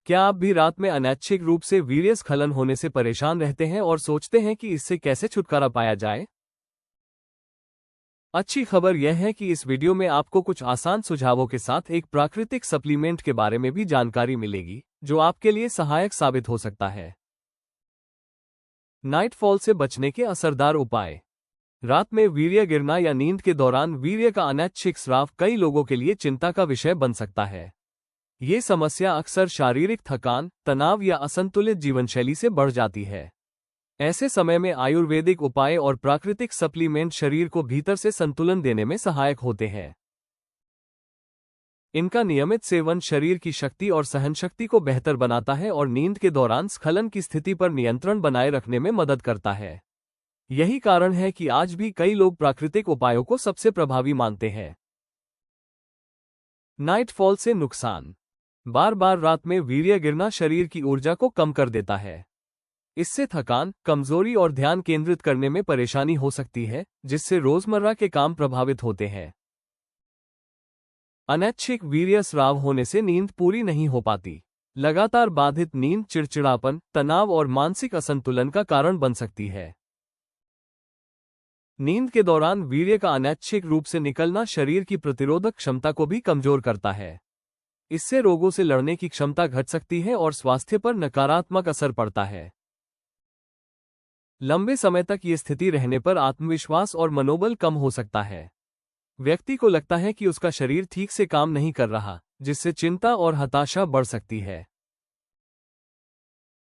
क्या आप भी रात में अनैच्छिक रूप से वीर्यस्खलन होने से परेशान रहते हैं और सोचते हैं कि इससे कैसे छुटकारा पाया जाए? अच्छी खबर यह है कि इस वीडियो में आपको कुछ आसान सुझावों के साथ एक प्राकृतिक सप्लीमेंट के बारे में भी जानकारी मिलेगी, जो आपके लिए सहायक साबित हो सकता है। नाइटफॉल से बचने के असरदार उपाय। रात में वीर्य गिरना या नींद के दौरान वीर्य का अनैच्छिक स्राव कई लोगों के लिए चिंता का विषय बन सकता है। ये समस्या अक्सर शारीरिक थकान, तनाव या असंतुलित जीवनशैली से बढ़ जाती है। ऐसे समय में आयुर्वेदिक उपाय और प्राकृतिक सप्लीमेंट शरीर को भीतर से संतुलन देने में सहायक होते हैं। इनका नियमित सेवन शरीर की शक्ति और सहनशक्ति को बेहतर बनाता है और नींद के दौरान स्खलन की स्थिति पर नियंत्रण बनाए रखने में मदद करता है। यही कारण है कि आज भी कई लोग प्राकृतिक उपायों को सबसे प्रभावी मानते हैं। नाइटफॉल से नुकसान। बार बार रात में वीर्य गिरना शरीर की ऊर्जा को कम कर देता है। इससे थकान, कमजोरी और ध्यान केंद्रित करने में परेशानी हो सकती है, जिससे रोजमर्रा के काम प्रभावित होते हैं। अनैच्छिक वीर्य स्राव होने से नींद पूरी नहीं हो पाती। लगातार बाधित नींद चिड़चिड़ापन, तनाव और मानसिक असंतुलन का कारण बन सकती है। नींद के दौरान वीर्य का अनैच्छिक रूप से निकलना शरीर की प्रतिरोधक क्षमता को भी कमजोर करता है। इससे रोगों से लड़ने की क्षमता घट सकती है और स्वास्थ्य पर नकारात्मक असर पड़ता है। लंबे समय तक ये स्थिति रहने पर आत्मविश्वास और मनोबल कम हो सकता है। व्यक्ति को लगता है कि उसका शरीर ठीक से काम नहीं कर रहा, जिससे चिंता और हताशा बढ़ सकती है।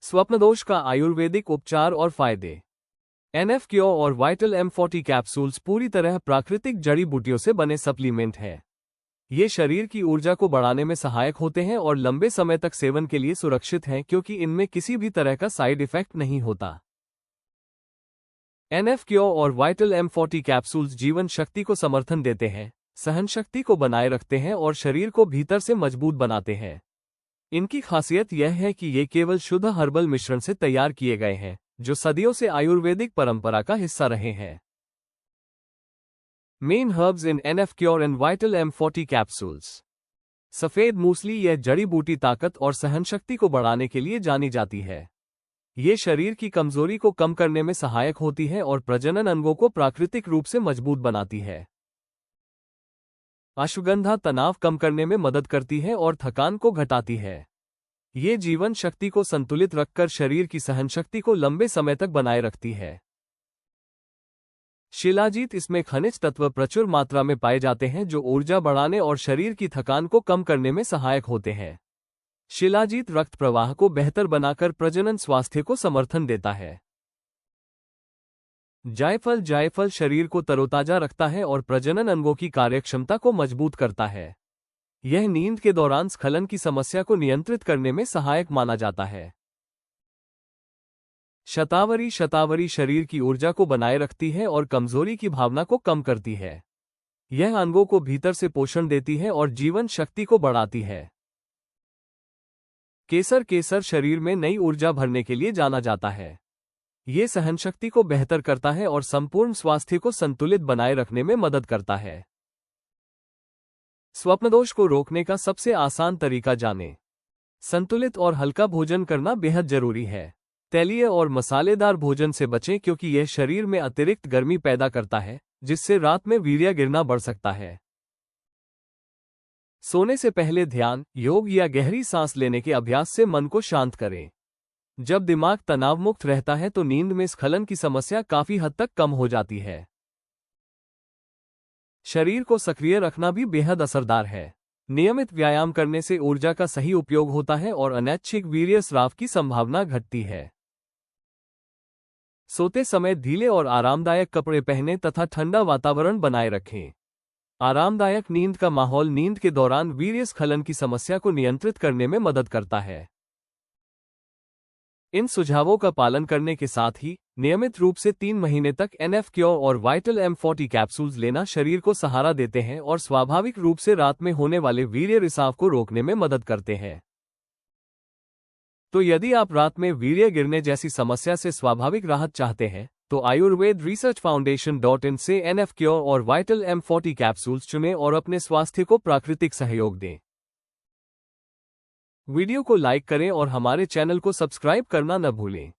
स्वप्नदोष का आयुर्वेदिक उपचार और फायदे। NF क्योर और वाइटल M40 कैप्सूल्स पूरी तरह प्राकृतिक जड़ी बूटियों से बने सप्लीमेंट हैं। ये शरीर की ऊर्जा को बढ़ाने में सहायक होते हैं और लंबे समय तक सेवन के लिए सुरक्षित हैं क्योंकि इनमें किसी भी तरह का साइड इफेक्ट नहीं होता। NF क्योर और वाइटल M40 कैप्सूल्स जीवन शक्ति को समर्थन देते हैं, सहन शक्ति को बनाए रखते हैं और शरीर को भीतर से मजबूत बनाते हैं। इनकी खासियत यह है कि ये केवल शुद्ध हर्बल मिश्रण से तैयार किए गए हैं, जो सदियों से आयुर्वेदिक परंपरा का हिस्सा रहे हैं। Main herbs in NF cure and vital M40 capsules. सफेद मूसली यह जड़ी बूटी ताकत और सहनशक्ति को बढ़ाने के लिए जानी जाती है। ये शरीर की कमजोरी को कम करने में सहायक होती है और प्रजनन अंगों को प्राकृतिक रूप से मजबूत बनाती है। अश्वगंधा तनाव कम करने में मदद करती है और थकान को घटाती है। ये जीवन शक्ति को संतुलित रखकर शरीर की सहनशक्ति को लंबे समय तक बनाए रखती है। शिलाजीत इसमें खनिज तत्व प्रचुर मात्रा में पाए जाते हैं जो ऊर्जा बढ़ाने और शरीर की थकान को कम करने में सहायक होते हैं। शिलाजीत रक्त प्रवाह को बेहतर बनाकर प्रजनन स्वास्थ्य को समर्थन देता है। जायफल शरीर को तरोताजा रखता है और प्रजनन अंगों की कार्यक्षमता को मजबूत करता है। यह नींद के दौरान स्खलन की समस्या को नियंत्रित करने में सहायक माना जाता है। शतावरी शरीर की ऊर्जा को बनाए रखती है और कमजोरी की भावना को कम करती है। यह अंगों को भीतर से पोषण देती है और जीवन शक्ति को बढ़ाती है। केसर शरीर में नई ऊर्जा भरने के लिए जाना जाता है। ये सहनशक्ति को बेहतर करता है और संपूर्ण स्वास्थ्य को संतुलित बनाए रखने में मदद करता है। स्वप्नदोष को रोकने का सबसे आसान तरीका जानें। संतुलित और हल्का भोजन करना बेहद जरूरी है। तैलीय और मसालेदार भोजन से बचें क्योंकि यह शरीर में अतिरिक्त गर्मी पैदा करता है, जिससे रात में वीर्य गिरना बढ़ सकता है। सोने से पहले ध्यान, योग या गहरी सांस लेने के अभ्यास से मन को शांत करें। जब दिमाग तनावमुक्त रहता है तो नींद में स्खलन की समस्या काफी हद तक कम हो जाती है। शरीर को सक्रिय रखना भी बेहद असरदार है। नियमित व्यायाम करने से ऊर्जा का सही उपयोग होता है और अनैच्छिक वीर्य स्राव की संभावना घटती है। सोते समय ढीले और आरामदायक कपड़े पहनें तथा ठंडा वातावरण बनाए रखें। आरामदायक नींद का माहौल नींद के दौरान वीर्य स्खलन की समस्या को नियंत्रित करने में मदद करता है। इन सुझावों का पालन करने के साथ ही नियमित रूप से 3 महीने तक NF क्योर और वाइटल M40 कैप्सूल्स लेना शरीर को सहारा देते हैं और स्वाभाविक रूप से रात में होने वाले वीर्य रिसाव को रोकने में मदद करते हैं। तो यदि आप रात में वीर्य गिरने जैसी समस्या से स्वाभाविक राहत चाहते हैं, तो आयुर्वेद रिसर्च फाउंडेशन.in से NF क्योर और वाइटल M40 कैप्सूल्स चुनें और अपने स्वास्थ्य को प्राकृतिक सहयोग दें। वीडियो को लाइक करें और हमारे चैनल को सब्सक्राइब करना न भूलें।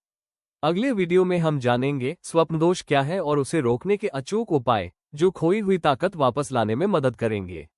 अगले वीडियो में हम जानेंगे स्वप्न दोष क्या है और उसे रोकने के अचूक उपाय जो खोई हुई ताकत वापस लाने में मदद करेंगे।